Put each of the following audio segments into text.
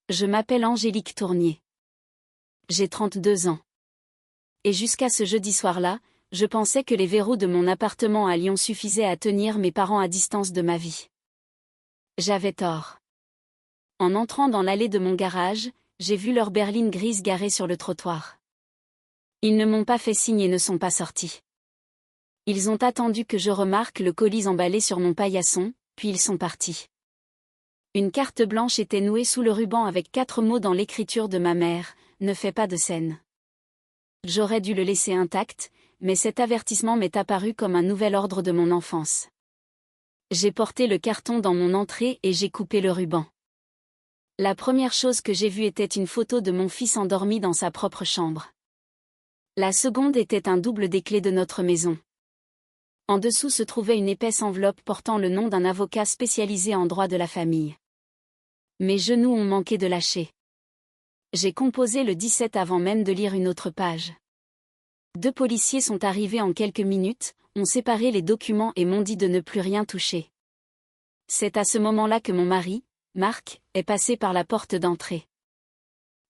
Je m'appelle Angélique Tournier. J'ai 32 ans. Et jusqu'à ce jeudi soir-là, je pensais que les verrous de mon appartement à Lyon suffisaient à tenir mes parents à distance de ma vie. J'avais tort. En entrant dans l'allée de mon garage, j'ai vu leur berline grise garée sur le trottoir. Ils ne m'ont pas fait signe et ne sont pas sortis. Ils ont attendu que je remarque le colis emballé sur mon paillasson, puis ils sont partis. Une carte blanche était nouée sous le ruban avec 4 mots dans l'écriture de ma mère, « Ne fais pas de scène ». J'aurais dû le laisser intact, mais cet avertissement m'est apparu comme un nouvel ordre de mon enfance. J'ai porté le carton dans mon entrée et j'ai coupé le ruban. La première chose que j'ai vue était une photo de mon fils endormi dans sa propre chambre. La seconde était un double des clés de notre maison. En dessous se trouvait une épaisse enveloppe portant le nom d'un avocat spécialisé en droit de la famille. Mes genoux ont manqué de lâcher. J'ai composé le 17 avant même de lire une autre page. 2 policiers sont arrivés en quelques minutes, ont séparé les documents et m'ont dit de ne plus rien toucher. C'est à ce moment-là que mon mari, Marc, est passé par la porte d'entrée.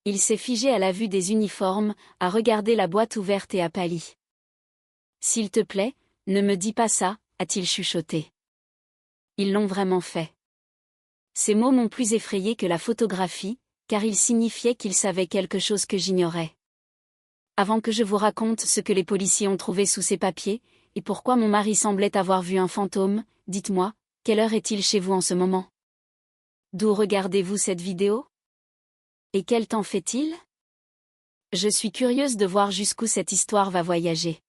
Il s'est figé à la vue des uniformes, a regardé la boîte ouverte et a pâli. « S'il te plaît, ne me dis pas ça », a-t-il chuchoté. Ils l'ont vraiment fait. Ces mots m'ont plus effrayé que la photographie, car ils signifiaient qu'ils savaient quelque chose que j'ignorais. Avant que je vous raconte ce que les policiers ont trouvé sous ces papiers, et pourquoi mon mari semblait avoir vu un fantôme, dites-moi, quelle heure est-il chez vous en ce moment? D'où regardez-vous cette vidéo? Et quel temps fait-il? Je suis curieuse de voir jusqu'où cette histoire va voyager.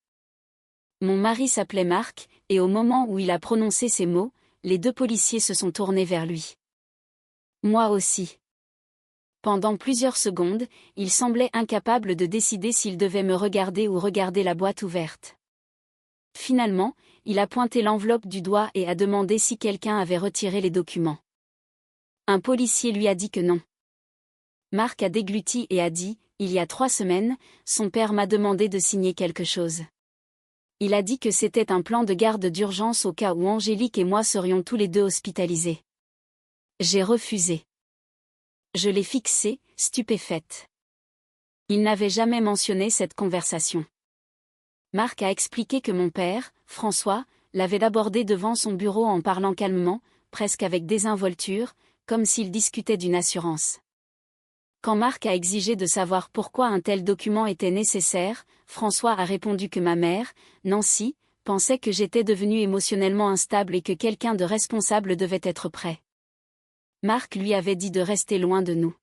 Mon mari s'appelait Marc, et au moment où il a prononcé ces mots, les 2 policiers se sont tournés vers lui. Moi aussi. Pendant plusieurs secondes, il semblait incapable de décider s'il devait me regarder ou regarder la boîte ouverte. Finalement, il a pointé l'enveloppe du doigt et a demandé si quelqu'un avait retiré les documents. Un policier lui a dit que non. Marc a dégluti et a dit, il y a 3 semaines, son père m'a demandé de signer quelque chose. Il a dit que c'était un plan de garde d'urgence au cas où Angélique et moi serions tous les 2 hospitalisés. J'ai refusé. Je l'ai fixé, stupéfaite. Il n'avait jamais mentionné cette conversation. Marc a expliqué que mon père, François, l'avait abordé devant son bureau en parlant calmement, presque avec désinvolture, comme s'il discutait d'une assurance. Quand Marc a exigé de savoir pourquoi un tel document était nécessaire, François a répondu que ma mère, Nancy, pensait que j'étais devenue émotionnellement instable et que quelqu'un de responsable devait être prêt. Marc lui avait dit de rester loin de nous.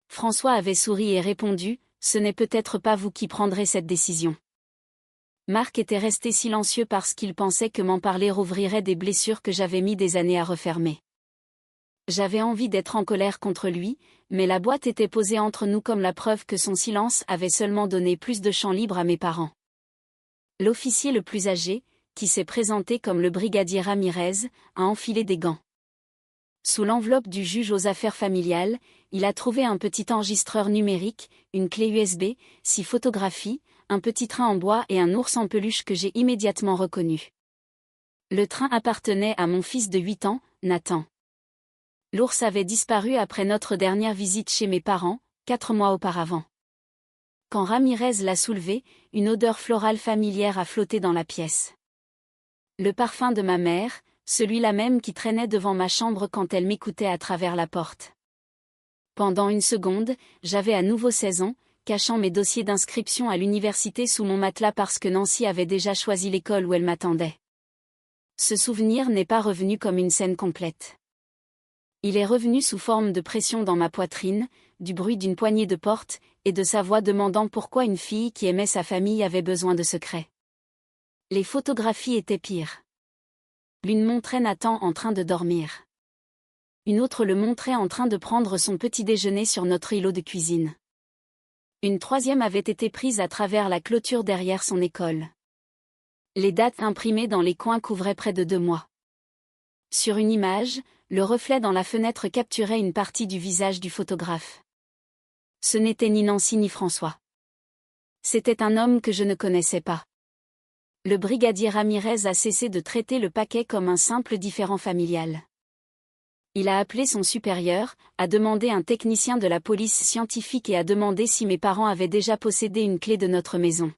François avait souri et répondu, « Ce n'est peut-être pas vous qui prendrez cette décision. » Marc était resté silencieux parce qu'il pensait que m'en parler rouvrirait des blessures que j'avais mis des années à refermer. J'avais envie d'être en colère contre lui, mais la boîte était posée entre nous comme la preuve que son silence avait seulement donné plus de champ libre à mes parents. L'officier le plus âgé, qui s'est présenté comme le brigadier Ramirez, a enfilé des gants. Sous l'enveloppe du juge aux affaires familiales, il a trouvé un petit enregistreur numérique, une clé USB, 6 photographies, un petit train en bois et un ours en peluche que j'ai immédiatement reconnu. Le train appartenait à mon fils de 8 ans, Nathan. L'ours avait disparu après notre dernière visite chez mes parents, 4 mois auparavant. Quand Ramirez l'a soulevé, une odeur florale familière a flotté dans la pièce. Le parfum de ma mère, celui-là même qui traînait devant ma chambre quand elle m'écoutait à travers la porte. Pendant une seconde, j'avais à nouveau 16 ans, cachant mes dossiers d'inscription à l'université sous mon matelas parce que Nancy avait déjà choisi l'école où elle m'attendait. Ce souvenir n'est pas revenu comme une scène complète. Il est revenu sous forme de pression dans ma poitrine, du bruit d'une poignée de porte, et de sa voix demandant pourquoi une fille qui aimait sa famille avait besoin de secrets. Les photographies étaient pires. L'une montrait Nathan en train de dormir. Une autre le montrait en train de prendre son petit déjeuner sur notre îlot de cuisine. Une troisième avait été prise à travers la clôture derrière son école. Les dates imprimées dans les coins couvraient près de 2 mois. Sur une image, le reflet dans la fenêtre capturait une partie du visage du photographe. Ce n'était ni Nancy ni François. C'était un homme que je ne connaissais pas. Le brigadier Ramirez a cessé de traiter le paquet comme un simple différend familial. Il a appelé son supérieur, a demandé un technicien de la police scientifique et a demandé si mes parents avaient déjà possédé une clé de notre maison.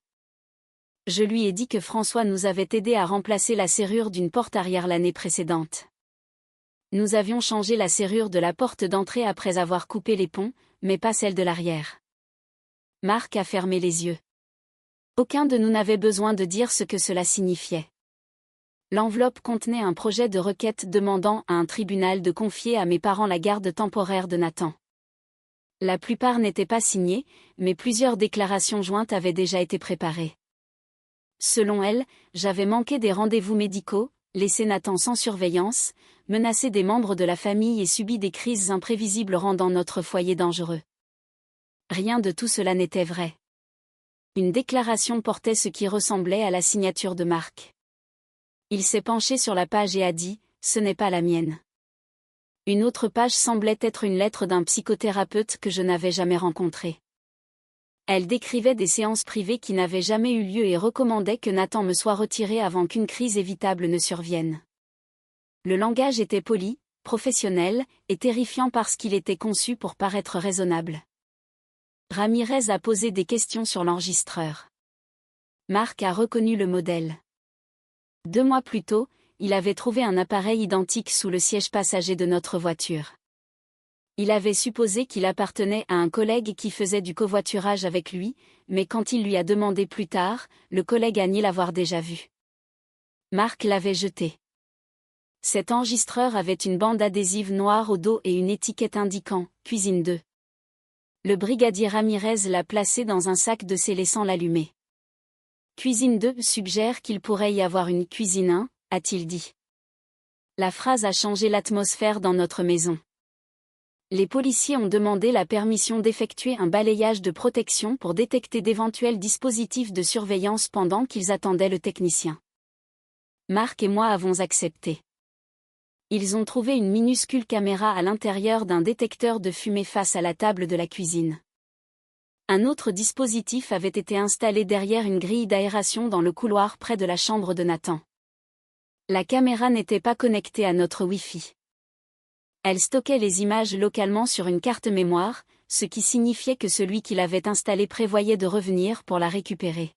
Je lui ai dit que François nous avait aidé à remplacer la serrure d'une porte arrière l'année précédente. Nous avions changé la serrure de la porte d'entrée après avoir coupé les ponts, mais pas celle de l'arrière. Marc a fermé les yeux. Aucun de nous n'avait besoin de dire ce que cela signifiait. L'enveloppe contenait un projet de requête demandant à un tribunal de confier à mes parents la garde temporaire de Nathan. La plupart n'étaient pas signées, mais plusieurs déclarations jointes avaient déjà été préparées. Selon elle, j'avais manqué des rendez-vous médicaux, laissé Nathan sans surveillance, menacé des membres de la famille et subi des crises imprévisibles rendant notre foyer dangereux. Rien de tout cela n'était vrai. Une déclaration portait ce qui ressemblait à la signature de Marc. Il s'est penché sur la page et a dit « Ce n'est pas la mienne ». Une autre page semblait être une lettre d'un psychothérapeute que je n'avais jamais rencontré. Elle décrivait des séances privées qui n'avaient jamais eu lieu et recommandait que Nathan me soit retiré avant qu'une crise évitable ne survienne. Le langage était poli, professionnel, et terrifiant parce qu'il était conçu pour paraître raisonnable. Ramirez a posé des questions sur l'enregistreur. Marc a reconnu le modèle. 2 mois plus tôt, il avait trouvé un appareil identique sous le siège passager de notre voiture. Il avait supposé qu'il appartenait à un collègue qui faisait du covoiturage avec lui, mais quand il lui a demandé plus tard, le collègue a nié l'avoir déjà vu. Marc l'avait jeté. Cet enregistreur avait une bande adhésive noire au dos et une étiquette indiquant « Cuisine 2 ». Le brigadier Ramirez l'a placé dans un sac de scellé sans l'allumer. Cuisine 2 suggère qu'il pourrait y avoir une cuisine 1, a-t-il dit. La phrase a changé l'atmosphère dans notre maison. Les policiers ont demandé la permission d'effectuer un balayage de protection pour détecter d'éventuels dispositifs de surveillance pendant qu'ils attendaient le technicien. Marc et moi avons accepté. Ils ont trouvé une minuscule caméra à l'intérieur d'un détecteur de fumée face à la table de la cuisine. Un autre dispositif avait été installé derrière une grille d'aération dans le couloir près de la chambre de Nathan. La caméra n'était pas connectée à notre Wi-Fi. Elle stockait les images localement sur une carte mémoire, ce qui signifiait que celui qui l'avait installée prévoyait de revenir pour la récupérer.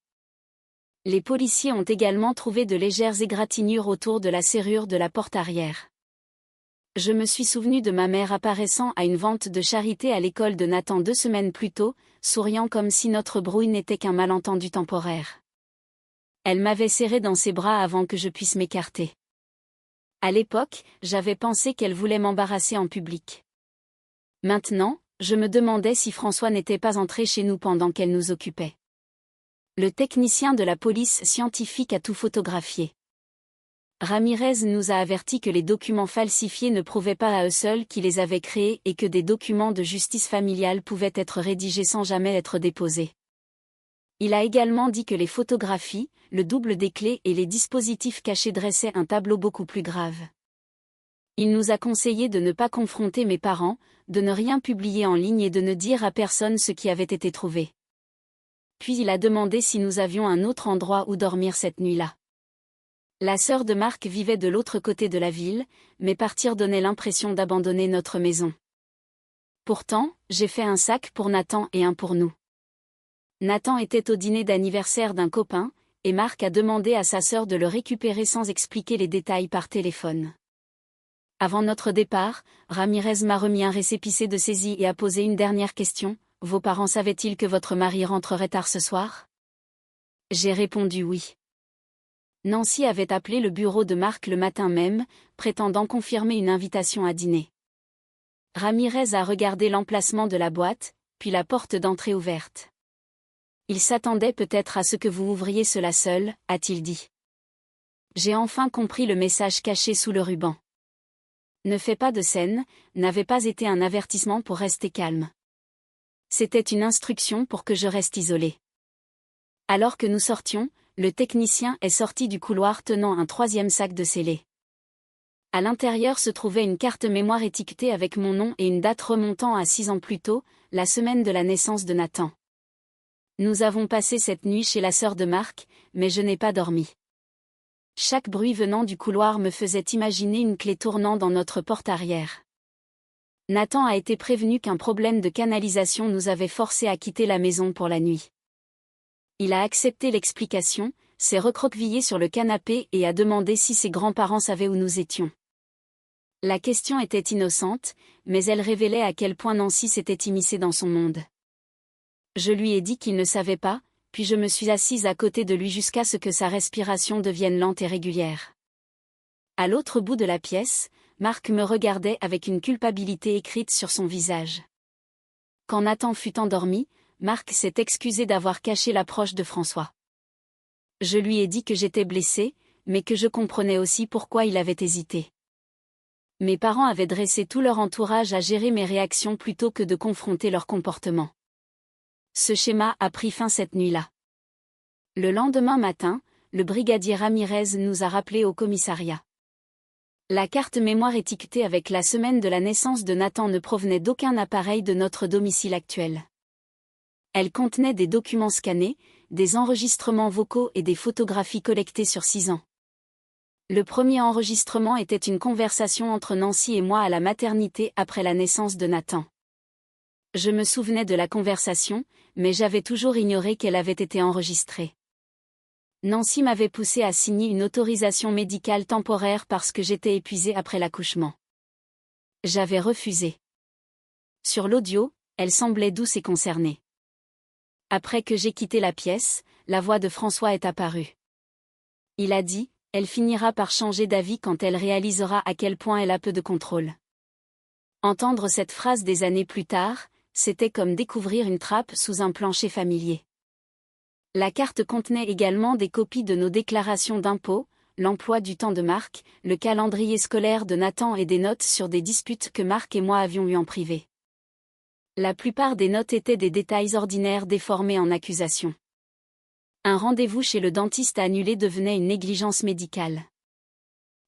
Les policiers ont également trouvé de légères égratignures autour de la serrure de la porte arrière. Je me suis souvenu de ma mère apparaissant à une vente de charité à l'école de Nathan 2 semaines plus tôt, souriant comme si notre brouille n'était qu'un malentendu temporaire. Elle m'avait serré dans ses bras avant que je puisse m'écarter. À l'époque, j'avais pensé qu'elle voulait m'embarrasser en public. Maintenant, je me demandais si François n'était pas entré chez nous pendant qu'elle nous occupait. Le technicien de la police scientifique a tout photographié. Ramirez nous a averti que les documents falsifiés ne prouvaient pas à eux seuls qui les avaient créés et que des documents de justice familiale pouvaient être rédigés sans jamais être déposés. Il a également dit que les photographies, le double des clés et les dispositifs cachés dressaient un tableau beaucoup plus grave. Il nous a conseillé de ne pas confronter mes parents, de ne rien publier en ligne et de ne dire à personne ce qui avait été trouvé. Puis il a demandé si nous avions un autre endroit où dormir cette nuit-là. La sœur de Marc vivait de l'autre côté de la ville, mais partir donnait l'impression d'abandonner notre maison. Pourtant, j'ai fait un sac pour Nathan et un pour nous. Nathan était au dîner d'anniversaire d'un copain, et Marc a demandé à sa sœur de le récupérer sans expliquer les détails par téléphone. Avant notre départ, Ramirez m'a remis un récépissé de saisie et a posé une dernière question. « Vos parents savaient-ils que votre mari rentrerait tard ce soir ?» J'ai répondu oui. Nancy avait appelé le bureau de Marc le matin même, prétendant confirmer une invitation à dîner. Ramirez a regardé l'emplacement de la boîte, puis la porte d'entrée ouverte. « Il s'attendait peut-être à ce que vous ouvriez cela seul, a-t-il dit. » J'ai enfin compris le message caché sous le ruban. Ne fais pas de scène, n'avait pas été un avertissement pour rester calme. C'était une instruction pour que je reste isolé. Alors que nous sortions, le technicien est sorti du couloir tenant un 3e sac de scellés. À l'intérieur se trouvait une carte mémoire étiquetée avec mon nom et une date remontant à 6 ans plus tôt, la semaine de la naissance de Nathan. Nous avons passé cette nuit chez la sœur de Marc, mais je n'ai pas dormi. Chaque bruit venant du couloir me faisait imaginer une clé tournant dans notre porte arrière. Nathan a été prévenu qu'un problème de canalisation nous avait forcés à quitter la maison pour la nuit. Il a accepté l'explication, s'est recroquevillé sur le canapé et a demandé si ses grands-parents savaient où nous étions. La question était innocente, mais elle révélait à quel point Nancy s'était immiscée dans son monde. Je lui ai dit qu'il ne savait pas, puis je me suis assise à côté de lui jusqu'à ce que sa respiration devienne lente et régulière. À l'autre bout de la pièce, Marc me regardait avec une culpabilité écrite sur son visage. Quand Nathan fut endormi, Marc s'est excusé d'avoir caché l'approche de François. Je lui ai dit que j'étais blessée, mais que je comprenais aussi pourquoi il avait hésité. Mes parents avaient dressé tout leur entourage à gérer mes réactions plutôt que de confronter leur comportement. Ce schéma a pris fin cette nuit-là. Le lendemain matin, le brigadier Ramirez nous a rappelés au commissariat. La carte mémoire étiquetée avec la semaine de la naissance de Nathan ne provenait d'aucun appareil de notre domicile actuel. Elle contenait des documents scannés, des enregistrements vocaux et des photographies collectées sur 6 ans. Le premier enregistrement était une conversation entre Nancy et moi à la maternité après la naissance de Nathan. Je me souvenais de la conversation, mais j'avais toujours ignoré qu'elle avait été enregistrée. Nancy m'avait poussé à signer une autorisation médicale temporaire parce que j'étais épuisée après l'accouchement. J'avais refusé. Sur l'audio, elle semblait douce et concernée. Après que j'ai quitté la pièce, la voix de François est apparue. Il a dit, elle finira par changer d'avis quand elle réalisera à quel point elle a peu de contrôle. Entendre cette phrase des années plus tard, c'était comme découvrir une trappe sous un plancher familier. La carte contenait également des copies de nos déclarations d'impôts, l'emploi du temps de Marc, le calendrier scolaire de Nathan et des notes sur des disputes que Marc et moi avions eues en privé. La plupart des notes étaient des détails ordinaires déformés en accusations. Un rendez-vous chez le dentiste annulé devenait une négligence médicale.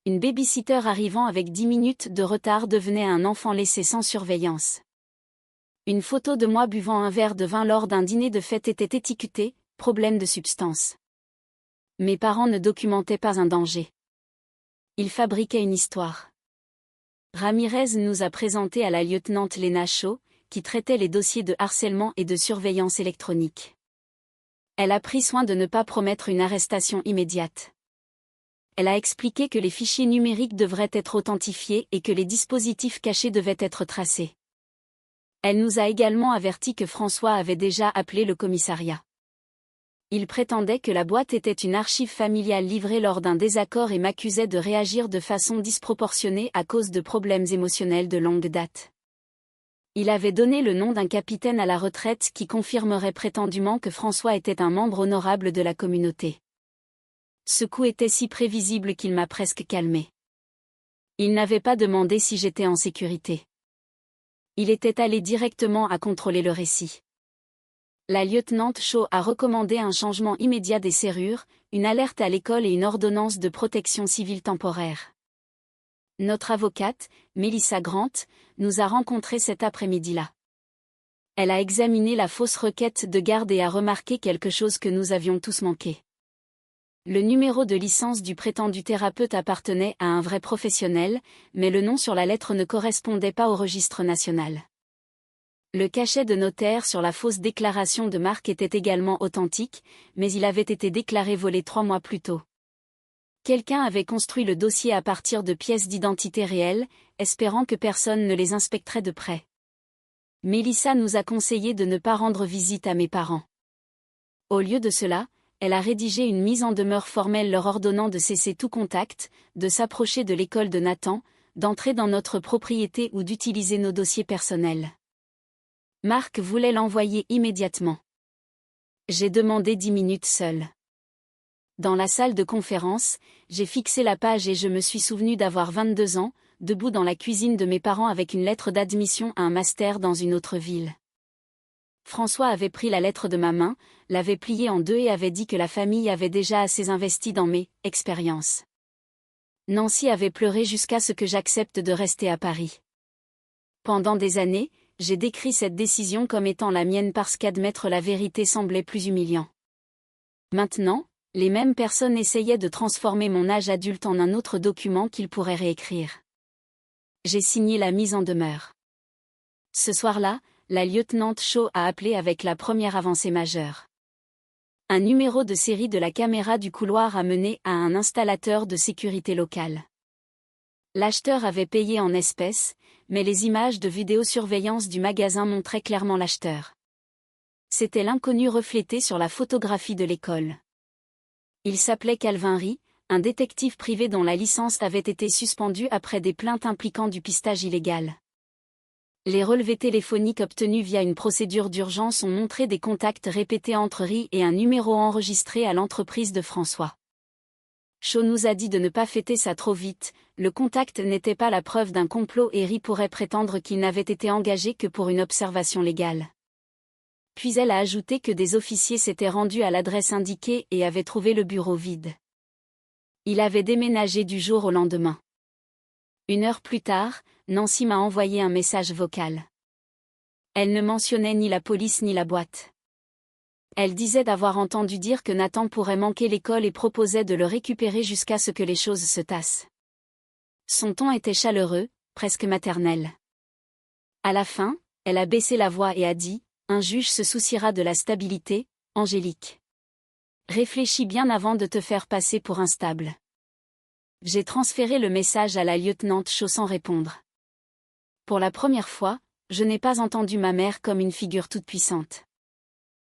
Une baby-sitter arrivant avec 10 minutes de retard devenait un enfant laissé sans surveillance. Une photo de moi buvant un verre de vin lors d'un dîner de fête était étiquetée, problème de substance. Mes parents ne documentaient pas un danger. Ils fabriquaient une histoire. Ramirez nous a présenté à la lieutenante Lena Shaw, qui traitait les dossiers de harcèlement et de surveillance électronique. Elle a pris soin de ne pas promettre une arrestation immédiate. Elle a expliqué que les fichiers numériques devraient être authentifiés et que les dispositifs cachés devaient être tracés. Elle nous a également averti que François avait déjà appelé le commissariat. Il prétendait que la boîte était une archive familiale livrée lors d'un désaccord et m'accusait de réagir de façon disproportionnée à cause de problèmes émotionnels de longue date. Il avait donné le nom d'un capitaine à la retraite qui confirmerait prétendument que François était un membre honorable de la communauté. Ce coup était si prévisible qu'il m'a presque calmé. Il n'avait pas demandé si j'étais en sécurité. Il était allé directement à contrôler le récit. La lieutenante Shaw a recommandé un changement immédiat des serrures, une alerte à l'école et une ordonnance de protection civile temporaire. Notre avocate, Melissa Grant, nous a rencontrés cet après-midi-là. Elle a examiné la fausse requête de garde et a remarqué quelque chose que nous avions tous manqué. Le numéro de licence du prétendu thérapeute appartenait à un vrai professionnel, mais le nom sur la lettre ne correspondait pas au registre national. Le cachet de notaire sur la fausse déclaration de Marc était également authentique, mais il avait été déclaré volé 3 mois plus tôt. Quelqu'un avait construit le dossier à partir de pièces d'identité réelles, espérant que personne ne les inspecterait de près. Melissa nous a conseillé de ne pas rendre visite à mes parents. Au lieu de cela, elle a rédigé une mise en demeure formelle leur ordonnant de cesser tout contact, de s'approcher de l'école de Nathan, d'entrer dans notre propriété ou d'utiliser nos dossiers personnels. Marc voulait l'envoyer immédiatement. J'ai demandé 10 minutes seule. Dans la salle de conférence, j'ai fixé la page et je me suis souvenu d'avoir 22 ans, debout dans la cuisine de mes parents avec une lettre d'admission à un master dans une autre ville. François avait pris la lettre de ma main, l'avait pliée en 2 et avait dit que la famille avait déjà assez investi dans mes expériences. Nancy avait pleuré jusqu'à ce que j'accepte de rester à Paris. Pendant des années, j'ai décrit cette décision comme étant la mienne parce qu'admettre la vérité semblait plus humiliant. Maintenant, les mêmes personnes essayaient de transformer mon âge adulte en un autre document qu'ils pourraient réécrire. J'ai signé la mise en demeure. Ce soir-là, la lieutenant Shaw a appelé avec la première avancée majeure. Un numéro de série de la caméra du couloir a mené à un installateur de sécurité local. L'acheteur avait payé en espèces, mais les images de vidéosurveillance du magasin montraient clairement l'acheteur. C'était l'inconnu reflété sur la photographie de l'école. Il s'appelait Calvin Ri, un détective privé dont la licence avait été suspendue après des plaintes impliquant du pistage illégal. Les relevés téléphoniques obtenus via une procédure d'urgence ont montré des contacts répétés entre Ri et un numéro enregistré à l'entreprise de François. Shaw nous a dit de ne pas fêter ça trop vite, le contact n'était pas la preuve d'un complot et Ri pourrait prétendre qu'il n'avait été engagé que pour une observation légale. Puis elle a ajouté que des officiers s'étaient rendus à l'adresse indiquée et avaient trouvé le bureau vide. Il avait déménagé du jour au lendemain. 1 heure plus tard, Nancy m'a envoyé un message vocal. Elle ne mentionnait ni la police ni la boîte. Elle disait d'avoir entendu dire que Nathan pourrait manquer l'école et proposait de le récupérer jusqu'à ce que les choses se tassent. Son ton était chaleureux, presque maternel. À la fin, elle a baissé la voix et a dit « Un juge se souciera de la stabilité, Angélique. Réfléchis bien avant de te faire passer pour instable. » J'ai transféré le message à la lieutenant Shaw sans répondre. Pour la première fois, je n'ai pas entendu ma mère comme une figure toute puissante.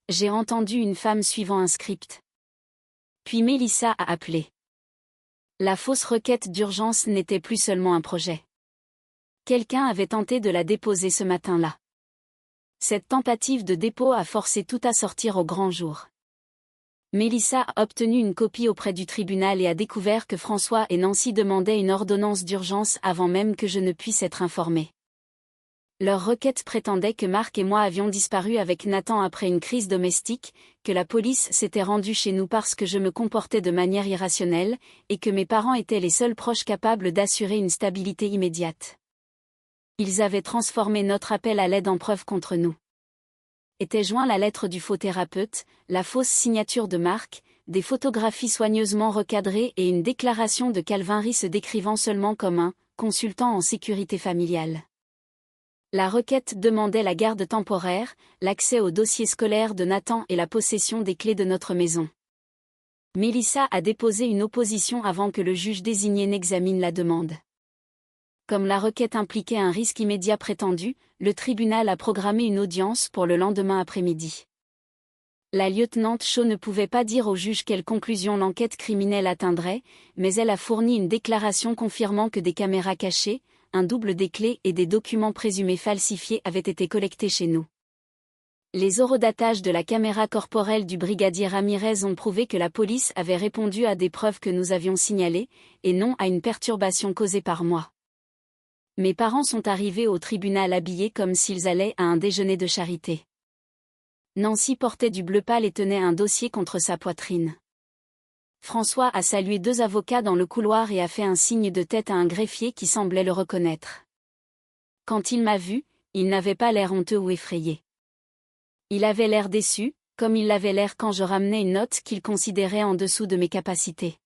J'ai entendu une femme suivant un script. Puis Mélissa a appelé. La fausse requête d'urgence n'était plus seulement un projet. Quelqu'un avait tenté de la déposer ce matin-là. Cette tentative de dépôt a forcé tout à sortir au grand jour. Mélissa a obtenu une copie auprès du tribunal et a découvert que François et Nancy demandaient une ordonnance d'urgence avant même que je ne puisse être informée. Leur requête prétendait que Marc et moi avions disparu avec Nathan après une crise domestique, que la police s'était rendue chez nous parce que je me comportais de manière irrationnelle, et que mes parents étaient les seuls proches capables d'assurer une stabilité immédiate. Ils avaient transformé notre appel à l'aide en preuve contre nous. Était joint la lettre du faux thérapeute, la fausse signature de Marc, des photographies soigneusement recadrées et une déclaration de Calvin Ri se décrivant seulement comme un « consultant en sécurité familiale ». La requête demandait la garde temporaire, l'accès au dossier scolaire de Nathan et la possession des clés de notre maison. Mélissa a déposé une opposition avant que le juge désigné n'examine la demande. Comme la requête impliquait un risque immédiat prétendu, le tribunal a programmé une audience pour le lendemain après-midi. La lieutenant Shaw ne pouvait pas dire au juge quelle conclusion l'enquête criminelle atteindrait, mais elle a fourni une déclaration confirmant que des caméras cachées, un double des clés et des documents présumés falsifiés avaient été collectés chez nous. Les horodatages de la caméra corporelle du brigadier Ramirez ont prouvé que la police avait répondu à des preuves que nous avions signalées, et non à une perturbation causée par moi. Mes parents sont arrivés au tribunal habillés comme s'ils allaient à un déjeuner de charité. Nancy portait du bleu pâle et tenait un dossier contre sa poitrine. François a salué 2 avocats dans le couloir et a fait un signe de tête à un greffier qui semblait le reconnaître. Quand il m'a vu, il n'avait pas l'air honteux ou effrayé. Il avait l'air déçu, comme il l'avait l'air quand je ramenais une note qu'il considérait en dessous de mes capacités.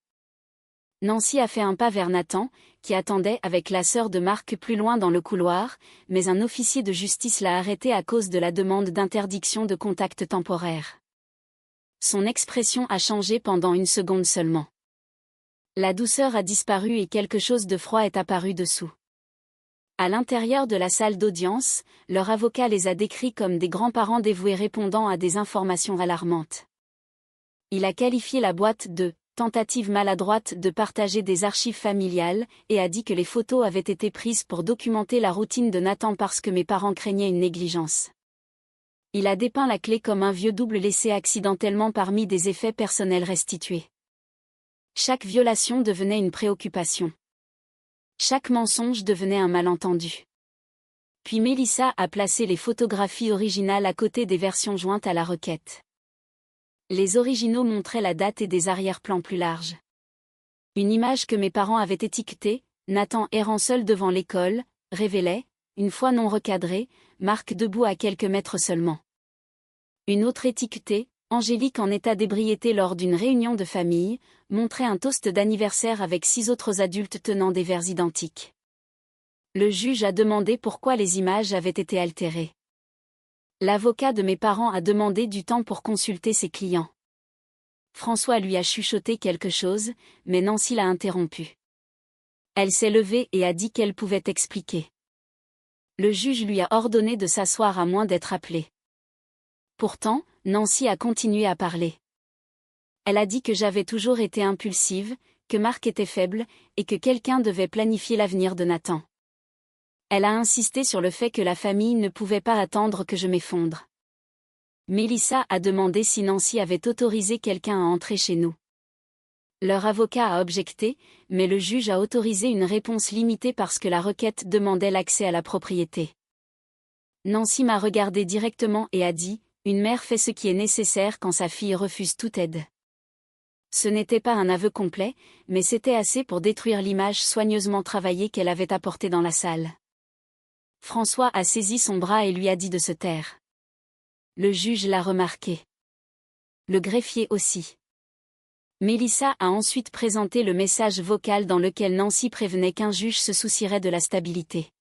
Nancy a fait un pas vers Nathan, qui attendait avec la sœur de Marc plus loin dans le couloir, mais un officier de justice l'a arrêté à cause de la demande d'interdiction de contact temporaire. Son expression a changé pendant 1 seconde seulement. La douceur a disparu et quelque chose de froid est apparu dessous. À l'intérieur de la salle d'audience, leur avocat les a décrits comme des grands-parents dévoués répondant à des informations alarmantes. Il a qualifié la boîte de « tentative maladroite de partager des archives familiales » et a dit que les photos avaient été prises pour documenter la routine de Nathan parce que mes parents craignaient une négligence. Il a dépeint la clé comme un vieux double laissé accidentellement parmi des effets personnels restitués. Chaque violation devenait une préoccupation. Chaque mensonge devenait un malentendu. Puis Mélissa a placé les photographies originales à côté des versions jointes à la requête. Les originaux montraient la date et des arrière-plans plus larges. Une image que mes parents avaient étiquetée, Nathan errant seul devant l'école, révélait, une fois non recadrée, Marc debout à quelques mètres seulement. Une autre étiquetée, Angélique en état d'ébriété lors d'une réunion de famille, montrait un toast d'anniversaire avec 6 autres adultes tenant des verres identiques. Le juge a demandé pourquoi les images avaient été altérées. L'avocat de mes parents a demandé du temps pour consulter ses clients. François lui a chuchoté quelque chose, mais Nancy l'a interrompu. Elle s'est levée et a dit qu'elle pouvait expliquer. Le juge lui a ordonné de s'asseoir à moins d'être appelée. Pourtant, Nancy a continué à parler. Elle a dit que j'avais toujours été impulsive, que Marc était faible, et que quelqu'un devait planifier l'avenir de Nathan. Elle a insisté sur le fait que la famille ne pouvait pas attendre que je m'effondre. Mélissa a demandé si Nancy avait autorisé quelqu'un à entrer chez nous. Leur avocat a objecté, mais le juge a autorisé une réponse limitée parce que la requête demandait l'accès à la propriété. Nancy m'a regardé directement et a dit « Une mère fait ce qui est nécessaire quand sa fille refuse toute aide ». Ce n'était pas un aveu complet, mais c'était assez pour détruire l'image soigneusement travaillée qu'elle avait apportée dans la salle. François a saisi son bras et lui a dit de se taire. Le juge l'a remarqué. Le greffier aussi. Mélissa a ensuite présenté le message vocal dans lequel Nancy prévenait qu'un juge se soucierait de la stabilité.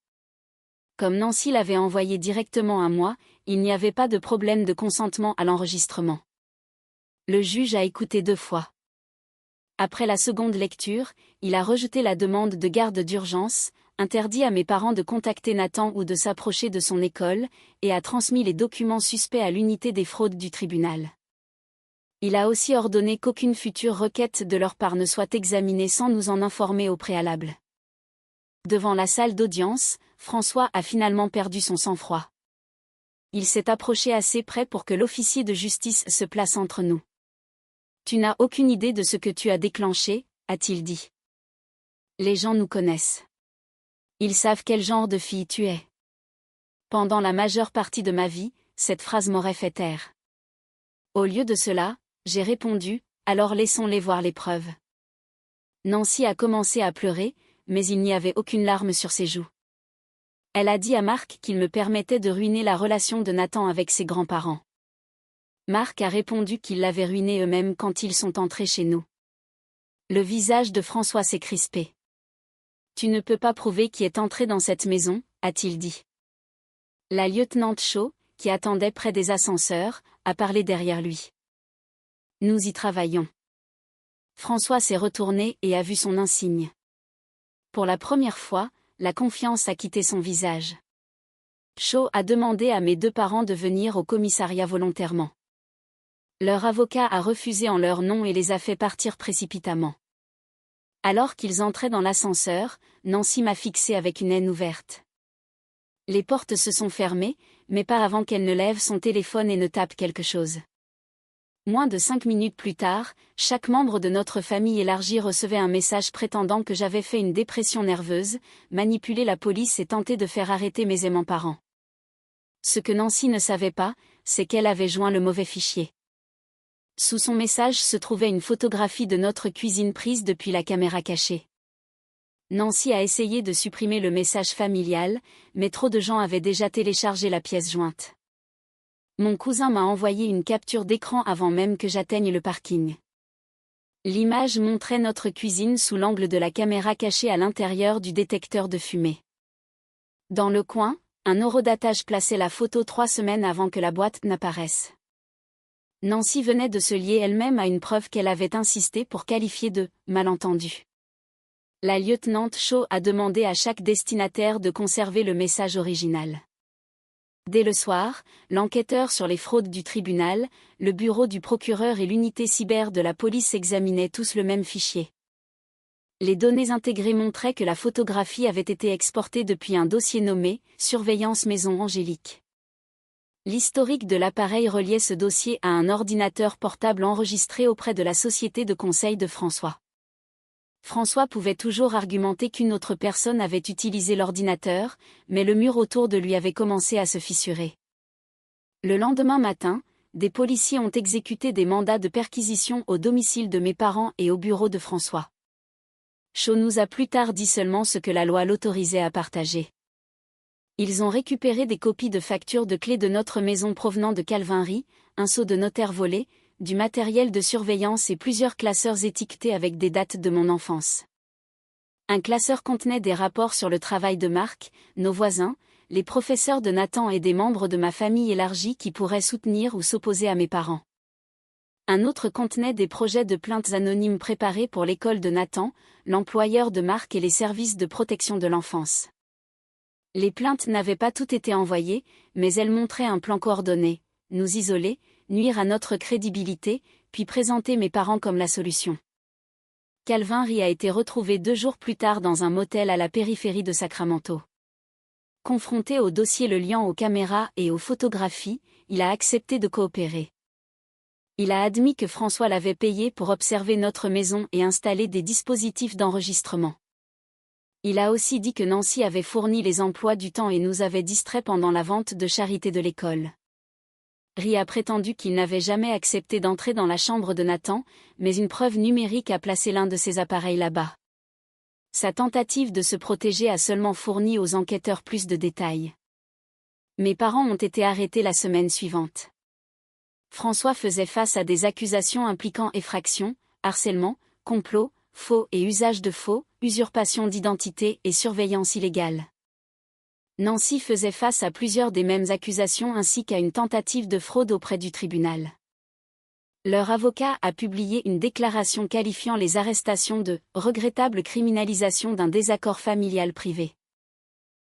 Comme Nancy l'avait envoyé directement à moi, il n'y avait pas de problème de consentement à l'enregistrement. Le juge a écouté 2 fois. Après la seconde lecture, il a rejeté la demande de garde d'urgence, interdit à mes parents de contacter Nathan ou de s'approcher de son école, et a transmis les documents suspects à l'unité des fraudes du tribunal. Il a aussi ordonné qu'aucune future requête de leur part ne soit examinée sans nous en informer au préalable. Devant la salle d'audience, François a finalement perdu son sang-froid. Il s'est approché assez près pour que l'officier de justice se place entre nous. « Tu n'as aucune idée de ce que tu as déclenché », a-t-il dit. « Les gens nous connaissent. Ils savent quel genre de fille tu es. » Pendant la majeure partie de ma vie, cette phrase m'aurait fait taire. Au lieu de cela, j'ai répondu « Alors laissons-les voir les preuves. » Nancy a commencé à pleurer, mais il n'y avait aucune larme sur ses joues. Elle a dit à Marc qu'il me permettait de ruiner la relation de Nathan avec ses grands-parents. Marc a répondu qu'ils l'avaient ruiné eux-mêmes quand ils sont entrés chez nous. Le visage de François s'est crispé. « Tu ne peux pas prouver qui est entré dans cette maison, » a-t-il dit. La lieutenant Shaw, qui attendait près des ascenseurs, a parlé derrière lui. « Nous y travaillons. » François s'est retourné et a vu son insigne. Pour la première fois, la confiance a quitté son visage. Shaw a demandé à mes 2 parents de venir au commissariat volontairement. Leur avocat a refusé en leur nom et les a fait partir précipitamment. Alors qu'ils entraient dans l'ascenseur, Nancy m'a fixé avec une haine ouverte. Les portes se sont fermées, mais pas avant qu'elle ne lève son téléphone et ne tape quelque chose. Moins de 5 minutes plus tard, chaque membre de notre famille élargie recevait un message prétendant que j'avais fait une dépression nerveuse, manipulé la police et tenté de faire arrêter mes aimants parents. Ce que Nancy ne savait pas, c'est qu'elle avait joint le mauvais fichier. Sous son message se trouvait une photographie de notre cuisine prise depuis la caméra cachée. Nancy a essayé de supprimer le message familial, mais trop de gens avaient déjà téléchargé la pièce jointe. Mon cousin m'a envoyé une capture d'écran avant même que j'atteigne le parking. L'image montrait notre cuisine sous l'angle de la caméra cachée à l'intérieur du détecteur de fumée. Dans le coin, un horodatage plaçait la photo 3 semaines avant que la boîte n'apparaisse. Nancy venait de se lier elle-même à une preuve qu'elle avait insisté pour qualifier de « malentendu ». La lieutenant Shaw a demandé à chaque destinataire de conserver le message original. Dès le soir, l'enquêteur sur les fraudes du tribunal, le bureau du procureur et l'unité cyber de la police examinaient tous le même fichier. Les données intégrées montraient que la photographie avait été exportée depuis un dossier nommé « Surveillance Maison Angélique ». L'historique de l'appareil reliait ce dossier à un ordinateur portable enregistré auprès de la société de conseil de François. François pouvait toujours argumenter qu'une autre personne avait utilisé l'ordinateur, mais le mur autour de lui avait commencé à se fissurer. Le lendemain matin, des policiers ont exécuté des mandats de perquisition au domicile de mes parents et au bureau de François. Shaw nous a plus tard dit seulement ce que la loi l'autorisait à partager. Ils ont récupéré des copies de factures de clés de notre maison provenant de Calvinry, un sceau de notaire volé, du matériel de surveillance et plusieurs classeurs étiquetés avec des dates de mon enfance. Un classeur contenait des rapports sur le travail de Marc, nos voisins, les professeurs de Nathan et des membres de ma famille élargie qui pourraient soutenir ou s'opposer à mes parents. Un autre contenait des projets de plaintes anonymes préparés pour l'école de Nathan, l'employeur de Marc et les services de protection de l'enfance. Les plaintes n'avaient pas toutes été envoyées, mais elles montraient un plan coordonné, nous isoler, nuire à notre crédibilité, puis présenter mes parents comme la solution. Calvin Ri a été retrouvé 2 jours plus tard dans un motel à la périphérie de Sacramento. Confronté au dossier le liant aux caméras et aux photographies, il a accepté de coopérer. Il a admis que François l'avait payé pour observer notre maison et installer des dispositifs d'enregistrement. Il a aussi dit que Nancy avait fourni les emplois du temps et nous avait distraits pendant la vente de charité de l'école. Ri a prétendu qu'il n'avait jamais accepté d'entrer dans la chambre de Nathan, mais une preuve numérique a placé l'un de ses appareils là-bas. Sa tentative de se protéger a seulement fourni aux enquêteurs plus de détails. Mes parents ont été arrêtés la semaine suivante. François faisait face à des accusations impliquant effraction, harcèlement, complot, faux et usage de faux, usurpation d'identité et surveillance illégale. Nancy faisait face à plusieurs des mêmes accusations ainsi qu'à une tentative de fraude auprès du tribunal. Leur avocat a publié une déclaration qualifiant les arrestations de « regrettable criminalisation d'un désaccord familial privé ».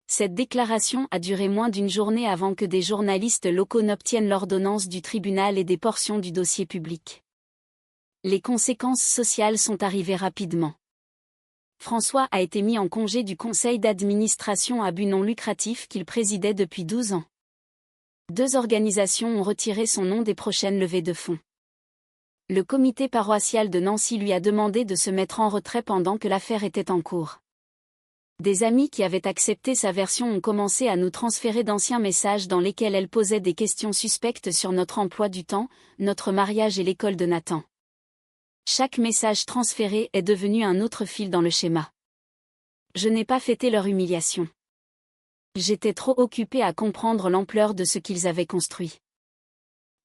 Cette déclaration a duré moins d'une journée avant que des journalistes locaux n'obtiennent l'ordonnance du tribunal et des portions du dossier public. Les conséquences sociales sont arrivées rapidement. François a été mis en congé du conseil d'administration à but non lucratif qu'il présidait depuis 12 ans. 2 organisations ont retiré son nom des prochaines levées de fonds. Le comité paroissial de Nancy lui a demandé de se mettre en retrait pendant que l'affaire était en cours. Des amis qui avaient accepté sa version ont commencé à nous transférer d'anciens messages dans lesquels elle posait des questions suspectes sur notre emploi du temps, notre mariage et l'école de Nathan. Chaque message transféré est devenu un autre fil dans le schéma. Je n'ai pas fêté leur humiliation. J'étais trop occupée à comprendre l'ampleur de ce qu'ils avaient construit.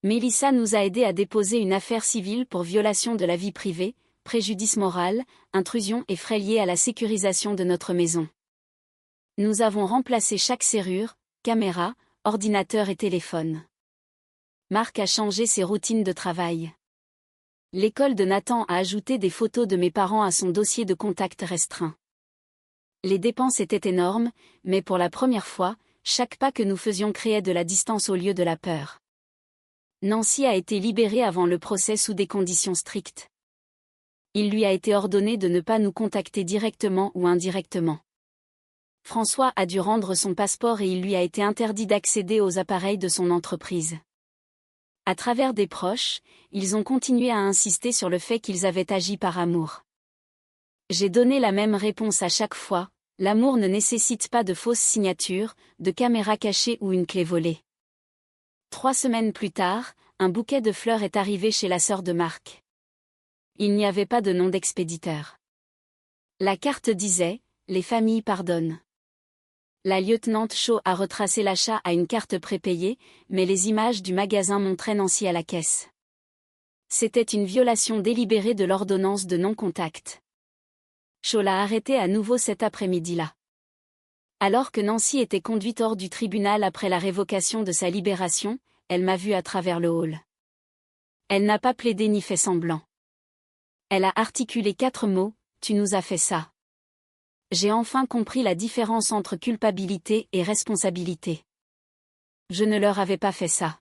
Mélissa nous a aidés à déposer une affaire civile pour violation de la vie privée, préjudice moral, intrusion et frais liés à la sécurisation de notre maison. Nous avons remplacé chaque serrure, caméra, ordinateur et téléphone. Marc a changé ses routines de travail. L'école de Nathan a ajouté des photos de mes parents à son dossier de contact restreint. Les dépenses étaient énormes, mais pour la première fois, chaque pas que nous faisions créait de la distance au lieu de la peur. Nancy a été libérée avant le procès sous des conditions strictes. Il lui a été ordonné de ne pas nous contacter directement ou indirectement. François a dû rendre son passeport et il lui a été interdit d'accéder aux appareils de son entreprise. À travers des proches, ils ont continué à insister sur le fait qu'ils avaient agi par amour. J'ai donné la même réponse à chaque fois, l'amour ne nécessite pas de fausses signatures, de caméras cachées ou une clé volée. 3 semaines plus tard, un bouquet de fleurs est arrivé chez la sœur de Marc. Il n'y avait pas de nom d'expéditeur. La carte disait « Les familles pardonnent ». La lieutenante Shaw a retracé l'achat à une carte prépayée, mais les images du magasin montraient Nancy à la caisse. C'était une violation délibérée de l'ordonnance de non-contact. Shaw l'a arrêtée à nouveau cet après-midi-là. Alors que Nancy était conduite hors du tribunal après la révocation de sa libération, elle m'a vue à travers le hall. Elle n'a pas plaidé ni fait semblant. Elle a articulé 4 mots, « Tu nous as fait ça ». J'ai enfin compris la différence entre culpabilité et responsabilité. Je ne leur avais pas fait ça.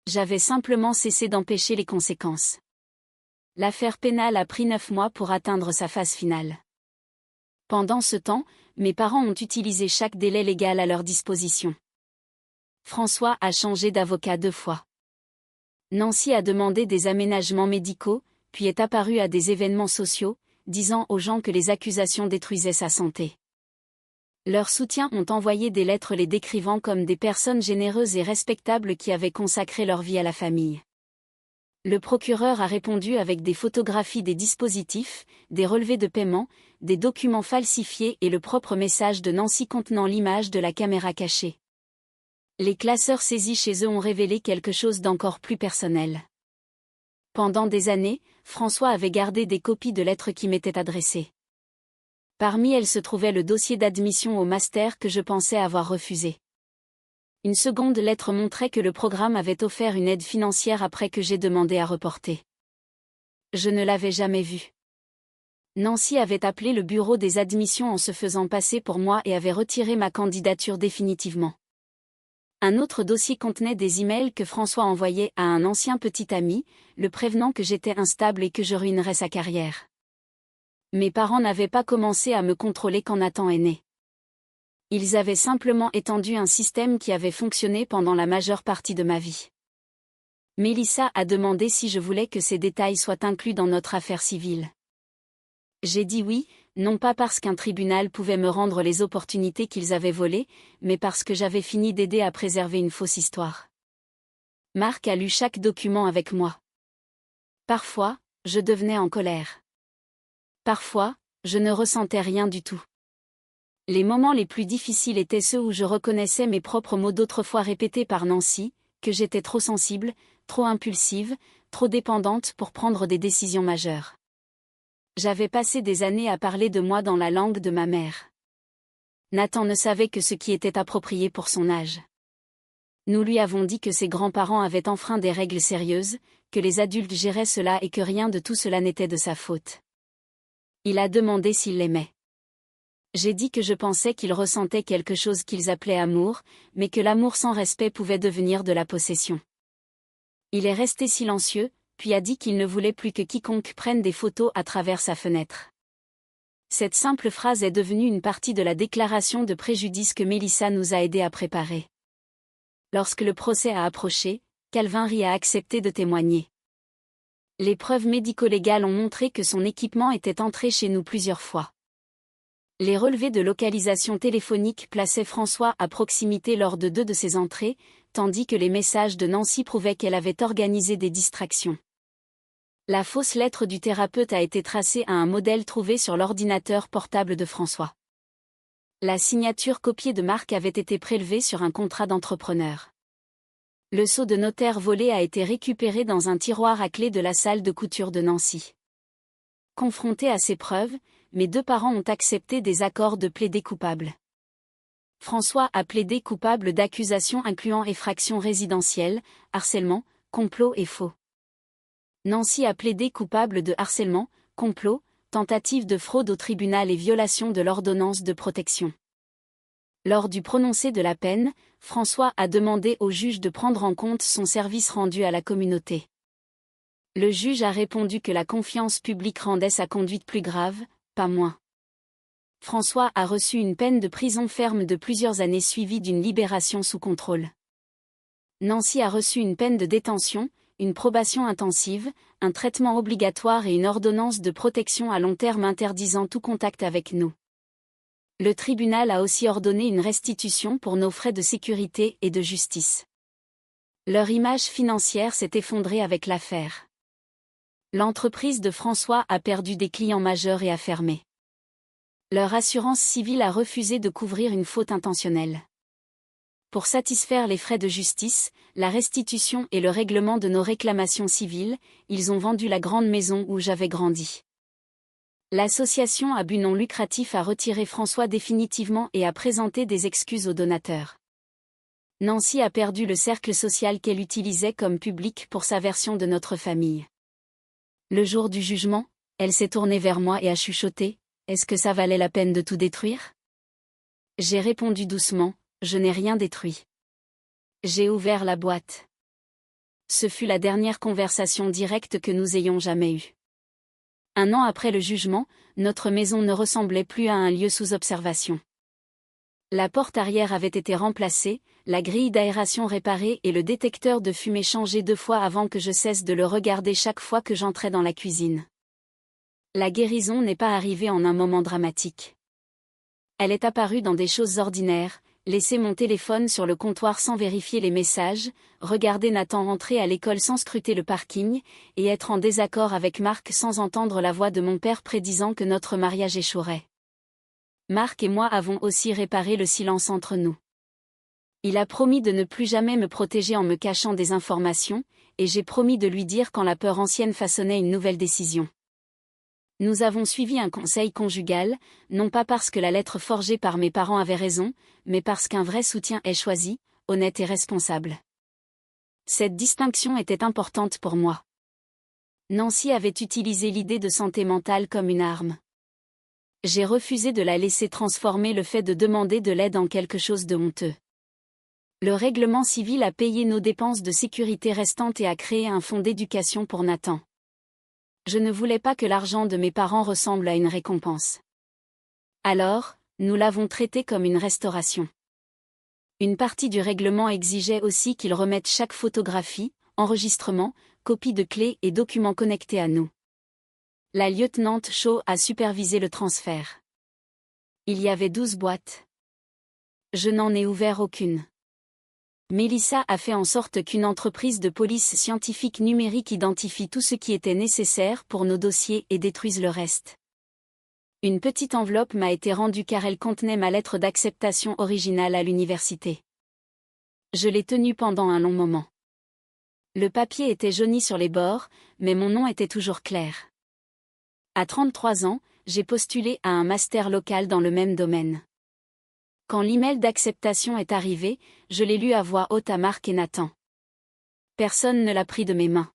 J'avais simplement cessé d'empêcher les conséquences. L'affaire pénale a pris 9 mois pour atteindre sa phase finale. Pendant ce temps, mes parents ont utilisé chaque délai légal à leur disposition. François a changé d'avocat 2 fois. Nancy a demandé des aménagements médicaux, puis est apparue à des événements sociaux, disant aux gens que les accusations détruisaient sa santé. Leurs soutiens ont envoyé des lettres les décrivant comme des personnes généreuses et respectables qui avaient consacré leur vie à la famille. Le procureur a répondu avec des photographies des dispositifs, des relevés de paiement, des documents falsifiés et le propre message de Nancy contenant l'image de la caméra cachée. Les classeurs saisis chez eux ont révélé quelque chose d'encore plus personnel. Pendant des années, François avait gardé des copies de lettres qui m'étaient adressées. Parmi elles se trouvait le dossier d'admission au master que je pensais avoir refusé. Une seconde lettre montrait que le programme avait offert une aide financière après que j'ai demandé à reporter. Je ne l'avais jamais vu. Nancy avait appelé le bureau des admissions en se faisant passer pour moi et avait retiré ma candidature définitivement. Un autre dossier contenait des emails que François envoyait à un ancien petit ami, le prévenant que j'étais instable et que je ruinerais sa carrière. Mes parents n'avaient pas commencé à me contrôler quand Nathan est né. Ils avaient simplement étendu un système qui avait fonctionné pendant la majeure partie de ma vie. Mélissa a demandé si je voulais que ces détails soient inclus dans notre affaire civile. J'ai dit oui, non pas parce qu'un tribunal pouvait me rendre les opportunités qu'ils avaient volées, mais parce que j'avais fini d'aider à préserver une fausse histoire. Marc a lu chaque document avec moi. Parfois, je devenais en colère. Parfois, je ne ressentais rien du tout. Les moments les plus difficiles étaient ceux où je reconnaissais mes propres mots d'autrefois répétés par Nancy, que j'étais trop sensible, trop impulsive, trop dépendante pour prendre des décisions majeures. J'avais passé des années à parler de moi dans la langue de ma mère. Nathan ne savait que ce qui était approprié pour son âge. Nous lui avons dit que ses grands-parents avaient enfreint des règles sérieuses, que les adultes géraient cela et que rien de tout cela n'était de sa faute. Il a demandé s'il l'aimait. J'ai dit que je pensais qu'il ressentait quelque chose qu'ils appelaient amour, mais que l'amour sans respect pouvait devenir de la possession. Il est resté silencieux, puis a dit qu'il ne voulait plus que quiconque prenne des photos à travers sa fenêtre. Cette simple phrase est devenue une partie de la déclaration de préjudice que Mélissa nous a aidés à préparer. Lorsque le procès a approché, Calvin Rie a accepté de témoigner. Les preuves médico-légales ont montré que son équipement était entré chez nous plusieurs fois. Les relevés de localisation téléphonique plaçaient François à proximité lors de 2 de ses entrées, tandis que les messages de Nancy prouvaient qu'elle avait organisé des distractions. La fausse lettre du thérapeute a été tracée à un modèle trouvé sur l'ordinateur portable de François. La signature copiée de Marc avait été prélevée sur un contrat d'entrepreneur. Le sceau de notaire volé a été récupéré dans un tiroir à clé de la salle de couture de Nancy. Confrontés à ces preuves, mes 2 parents ont accepté des accords de plaider coupable. François a plaidé coupable d'accusations incluant effraction résidentielle, harcèlement, complot et faux. Nancy a plaidé coupable de harcèlement, complot, tentative de fraude au tribunal et violation de l'ordonnance de protection. Lors du prononcé de la peine, François a demandé au juge de prendre en compte son service rendu à la communauté. Le juge a répondu que la confiance publique rendait sa conduite plus grave, pas moins. François a reçu une peine de prison ferme de plusieurs années suivie d'une libération sous contrôle. Nancy a reçu une peine de détention, une probation intensive, un traitement obligatoire et une ordonnance de protection à long terme interdisant tout contact avec nous. Le tribunal a aussi ordonné une restitution pour nos frais de sécurité et de justice. Leur image financière s'est effondrée avec l'affaire. L'entreprise de François a perdu des clients majeurs et a fermé. Leur assurance civile a refusé de couvrir une faute intentionnelle. Pour satisfaire les frais de justice, la restitution et le règlement de nos réclamations civiles, ils ont vendu la grande maison où j'avais grandi. L'association à but non lucratif a retiré François définitivement et a présenté des excuses aux donateurs. Nancy a perdu le cercle social qu'elle utilisait comme public pour sa version de notre famille. Le jour du jugement, elle s'est tournée vers moi et a chuchoté : « Est-ce que ça valait la peine de tout détruire ?» J'ai répondu doucement : « Je n'ai rien détruit. » J'ai ouvert la boîte. Ce fut la dernière conversation directe que nous ayons jamais eue. 1 an après le jugement, notre maison ne ressemblait plus à un lieu sous observation. La porte arrière avait été remplacée, la grille d'aération réparée et le détecteur de fumée changé 2 fois avant que je cesse de le regarder chaque fois que j'entrais dans la cuisine. La guérison n'est pas arrivée en un moment dramatique. Elle est apparue dans des choses ordinaires: laisser mon téléphone sur le comptoir sans vérifier les messages, regarder Nathan entrer à l'école sans scruter le parking, et être en désaccord avec Marc sans entendre la voix de mon père prédisant que notre mariage échouerait. Marc et moi avons aussi réparé le silence entre nous. Il a promis de ne plus jamais me protéger en me cachant des informations, et j'ai promis de lui dire quand la peur ancienne façonnait une nouvelle décision. Nous avons suivi un conseil conjugal, non pas parce que la lettre forgée par mes parents avait raison, mais parce qu'un vrai soutien est choisi, honnête et responsable. Cette distinction était importante pour moi. Nancy avait utilisé l'idée de santé mentale comme une arme. J'ai refusé de la laisser transformer le fait de demander de l'aide en quelque chose de honteux. Le règlement civil a payé nos dépenses de sécurité restantes et a créé un fonds d'éducation pour Nathan. Je ne voulais pas que l'argent de mes parents ressemble à une récompense. Alors, nous l'avons traité comme une restauration. Une partie du règlement exigeait aussi qu'ils remettent chaque photographie, enregistrement, copie de clés et documents connectés à nous. La lieutenante Shaw a supervisé le transfert. Il y avait 12 boîtes. Je n'en ai ouvert aucune. Melissa a fait en sorte qu'une entreprise de police scientifique numérique identifie tout ce qui était nécessaire pour nos dossiers et détruise le reste. Une petite enveloppe m'a été rendue car elle contenait ma lettre d'acceptation originale à l'université. Je l'ai tenue pendant un long moment. Le papier était jauni sur les bords, mais mon nom était toujours clair. À 33 ans, j'ai postulé à un master local dans le même domaine. Quand l'email d'acceptation est arrivé, je l'ai lu à voix haute à Marc et Nathan. Personne ne l'a pris de mes mains.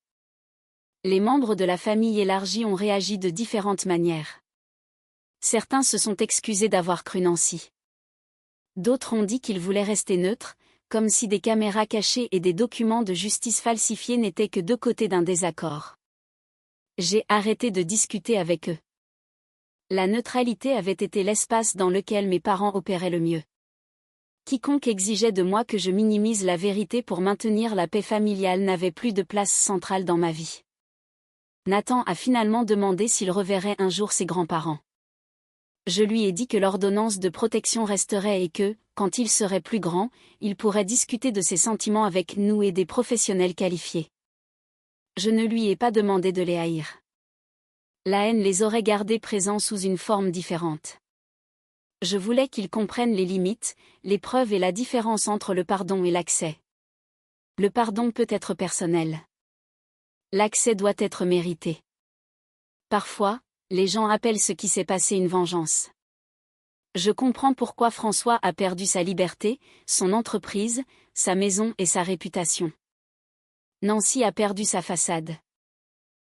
Les membres de la famille élargie ont réagi de différentes manières. Certains se sont excusés d'avoir cru Nancy. D'autres ont dit qu'ils voulaient rester neutres, comme si des caméras cachées et des documents de justice falsifiés n'étaient que deux côtés d'un désaccord. J'ai arrêté de discuter avec eux. La neutralité avait été l'espace dans lequel mes parents opéraient le mieux. Quiconque exigeait de moi que je minimise la vérité pour maintenir la paix familiale n'avait plus de place centrale dans ma vie. Nathan a finalement demandé s'il reverrait un jour ses grands-parents. Je lui ai dit que l'ordonnance de protection resterait et que, quand il serait plus grand, il pourrait discuter de ses sentiments avec nous et des professionnels qualifiés. Je ne lui ai pas demandé de les haïr. La haine les aurait gardés présents sous une forme différente. Je voulais qu'ils comprennent les limites, les preuves et la différence entre le pardon et l'accès. Le pardon peut être personnel. L'accès doit être mérité. Parfois, les gens appellent ce qui s'est passé une vengeance. Je comprends pourquoi François a perdu sa liberté, son entreprise, sa maison et sa réputation. Nancy a perdu sa façade.